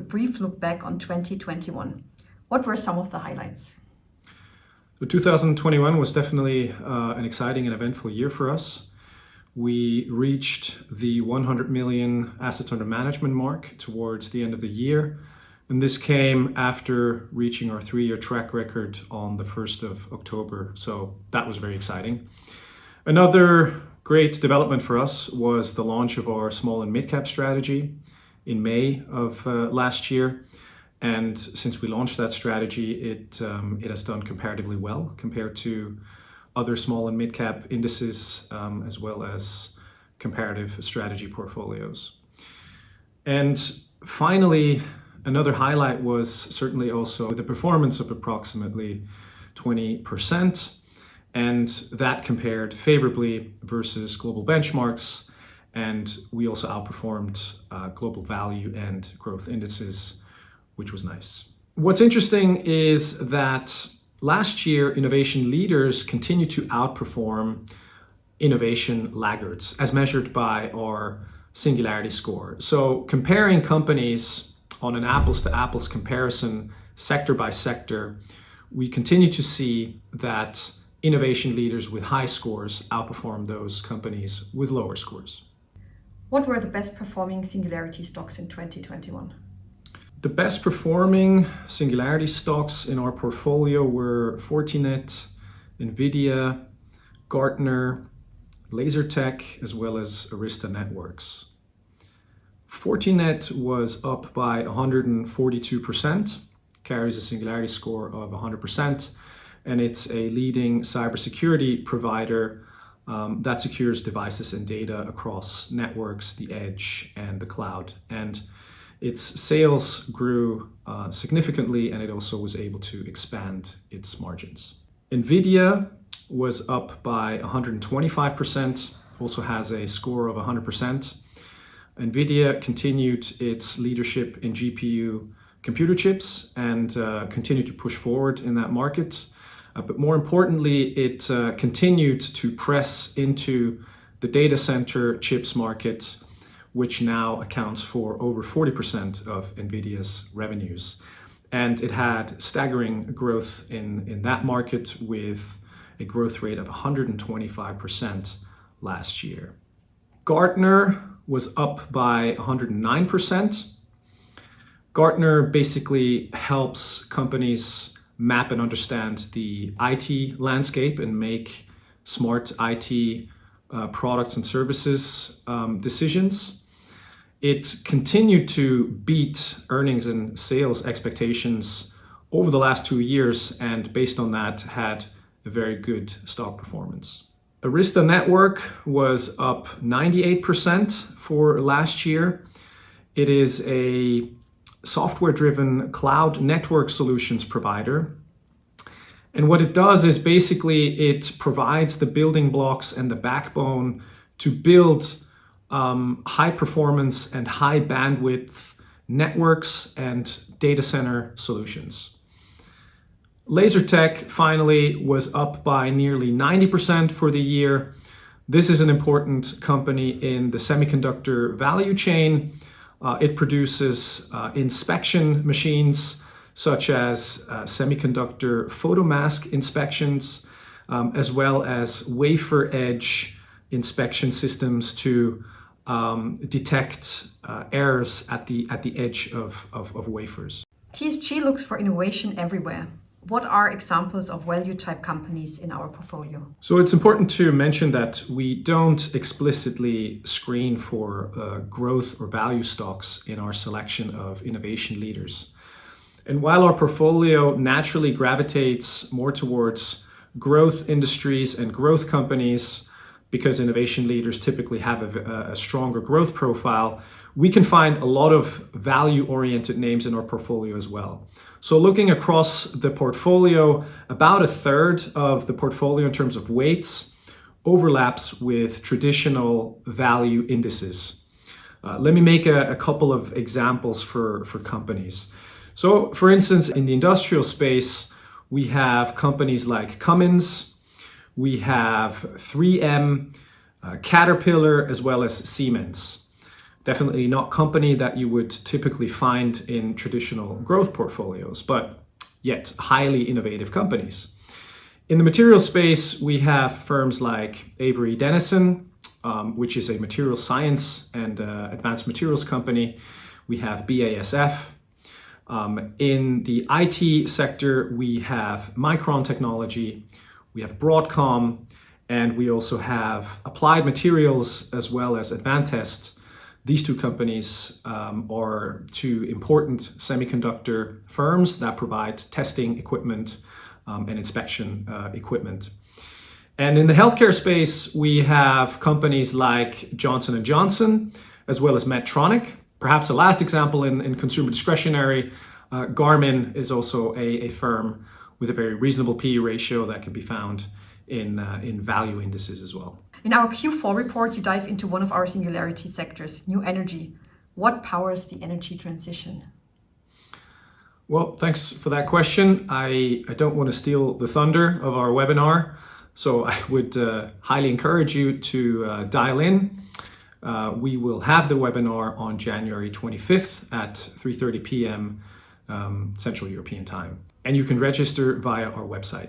a brief look back on 2021. What were some of the highlights? So 2021 was definitely an exciting and eventful year for us. We reached the 100 million assets under management mark towards the end of the year. And this came after reaching our 3-year track record on the 1st of October. So that was very exciting. Another great development for us was the launch of our small and mid-cap strategy in May of last year. And since we launched that strategy, it has done comparatively well compared to other small and mid-cap indices, as well as comparative strategy portfolios. And finally, another highlight was certainly also the performance of approximately 20%. And that compared favorably versus global benchmarks. And we also outperformed global value and growth indices, which was nice. What's interesting is that last year, innovation leaders continue to outperform innovation laggards as measured by our Singularity score. So comparing companies on an apples to apples comparison, sector by sector, we continue to see that innovation leaders with high scores outperform those companies with lower scores. What were the best performing Singularity stocks in 2021? The best performing Singularity stocks in our portfolio were Fortinet, Nvidia, Gartner, LaserTech, as well as Arista Networks. Fortinet was up by 142%, carries a Singularity score of 100%, and it's a leading cybersecurity provider that secures devices and data across networks, the edge, and the cloud. And its sales grew significantly, and it also was able to expand its margins. Nvidia was up by 125%, also has a score of 100%. Nvidia continued its leadership in GPU computer chips and continued to push forward in that market. But more importantly, it continued to press into the data center chips market, which now accounts for over 40% of NVIDIA's revenues. And it had staggering growth in that market with a growth rate of 125% last year. Gartner was up by 109%. Gartner basically helps companies map and understand the IT landscape and make smart IT products and services decisions. It continued to beat earnings and sales expectations over the last 2 years, and based on that, had a very good stock performance. Arista Network was up 98% for last year. It is a software-driven cloud network solutions provider. And what it does is basically it provides the building blocks and the backbone to build high performance and high bandwidth networks and data center solutions. LaserTech finally was up by nearly 90% for the year. This is an important company in the semiconductor value chain. It produces inspection machines such as semiconductor photomask inspections, as well as wafer edge inspection systems to detect errors at the edge of wafers. TSG looks for innovation everywhere. What are examples of value type companies in our portfolio? So it's important to mention that we don't explicitly screen for growth or value stocks in our selection of innovation leaders. And while our portfolio naturally gravitates more towards growth industries and growth companies, because innovation leaders typically have a stronger growth profile, we can find a lot of value-oriented names in our portfolio as well. So looking across the portfolio, about a third of the portfolio in terms of weights overlaps with traditional value indices. Let me make a couple of examples for companies. So for instance, in the industrial space, we have companies like Cummins, we have 3M, Caterpillar, as well as Siemens. Definitely not company that you would typically find in traditional growth portfolios, but yet highly innovative companies. In the materials space, we have firms like Avery Dennison, which is a materials science and advanced materials company. We have BASF. In the IT sector, we have Micron Technology, we have Broadcom, and we also have Applied Materials as well as Advantest. These two companies are two important semiconductor firms that provide testing equipment and inspection equipment. And in the healthcare space, we have companies like Johnson & Johnson, as well as Medtronic. Perhaps the last example in consumer discretionary, Garmin is also a firm with a very reasonable PE ratio that can be found in value indices as well. In our Q4 report, you dive into one of our Singularity sectors, new energy. What powers the energy transition? Well, thanks for that question. I don't want to steal the thunder of our webinar, so I would highly encourage you to dial in. We will have the webinar on January 25th at 3:30 p.m. Central European Time, and you can register via our website.